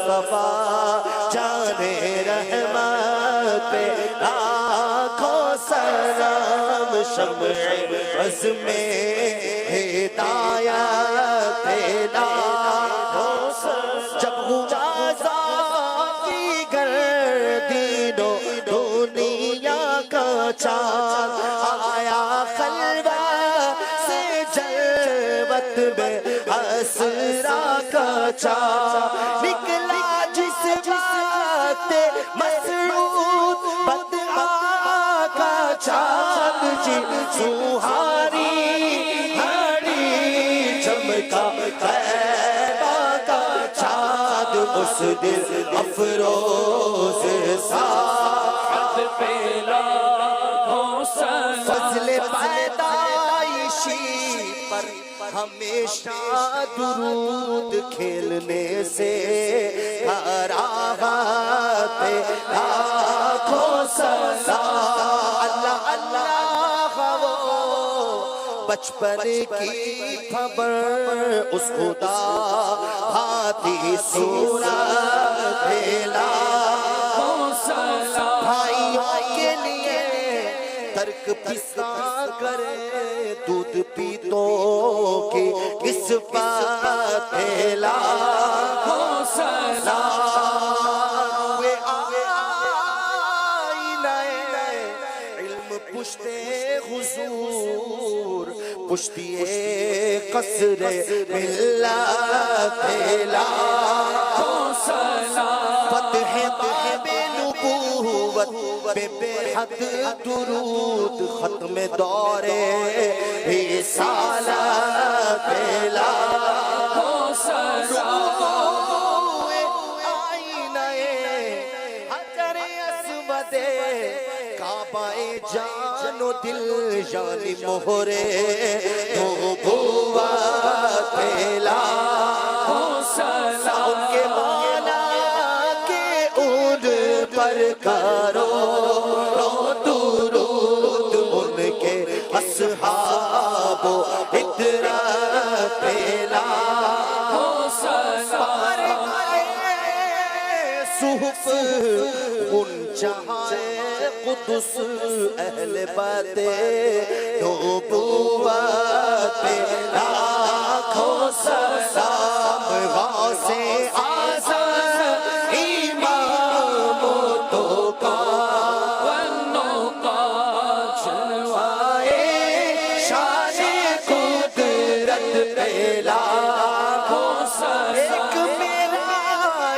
مصطفیٰ جانے رحمت پہ لاکھوں سلام شمع عزم ہدایت پہ لاکھوں سلام جب ہوا ذاتی گردین و دنیا کا چاند آیا خلوہ سے جلوت میں اسرا کا چاند نکلا جس وقت مسعود بدعا کا چاند جی سوہاری ہری چمکا طیبہ کا چاند اس دل افروز ساعت پہ لاکھوں سلام فضل پیدائشی پر ہمیشہ درود کھیلنے سے کراہت پہ لاکھوں سلام اللہ اللہ وہ بچپن کی خبر اس خدا ہاتھی صورت پہ لاکھوں سلام بھائیوں کے لیے ترک پسا کرے دودھ پیتوں کی نسبت پہ لاکھوں سلام وہ آئینہ علم پشتے حضور پشتی قصر ملت پہ لاکھوں سلام فتح باب نبوت بے حد درود ختم دور رسالت پہ لاکھوں سلام آئینہ حجر اسود کعبہ جان و دل یعنی مہر نبوت پہ لاکھوں سلام ان کے مولا کے ان پر کرو درود ان کے اصحاب و عطرت پہ لاکھوں سلام صحف ان جہاں قدس اہل بیت نبوت پہ لاکھوں سلام غوث اعظم امام تو کا ونوں کا چلوائے شان قدرت پہ لاکھوں سلام ایک میرا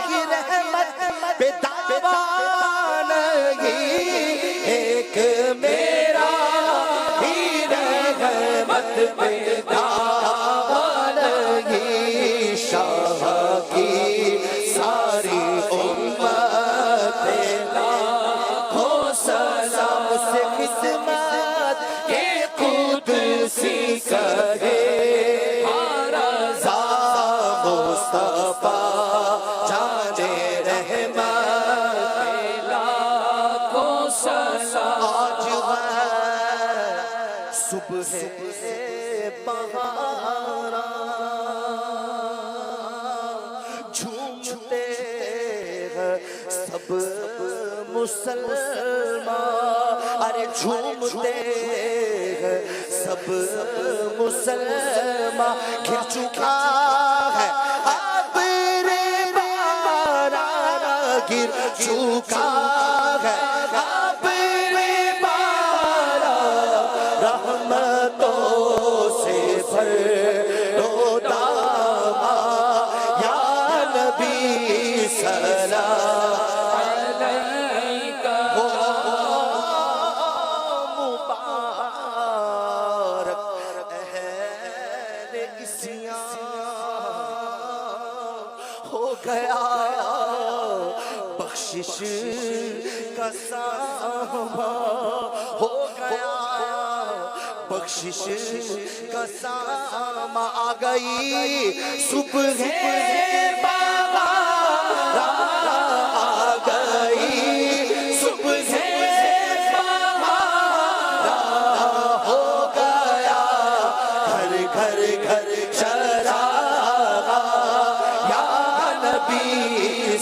ہی رحمت پہ دعویٰ نہیں ایک میرا ہی رحمت پہ دعویٰ نہیں شاہ کی ساری امت پہ لاکھوں سلام سے خدمت کے قدسی کہے رضا مصطفیٰ جانے رحمت پہ لاکھوں سلام آج ہے صبح بہارا جھومتے ہیں سب مسلمان ارے جھومتے ہیں سب مسلمان گر چکا ہے ابر باران گر چکا ہے ابر باران رحمتوں سے بھر دو دامان یا نبی سلام علیکہ مبارک اہل اسیاں ہو گیا بخشش کا ساماں ہو گیا بخشش کا ساماں آ گئی صبح بہار آ گئی صبح بہار ہو گیا گھر گھر گھر چراغ یا نبی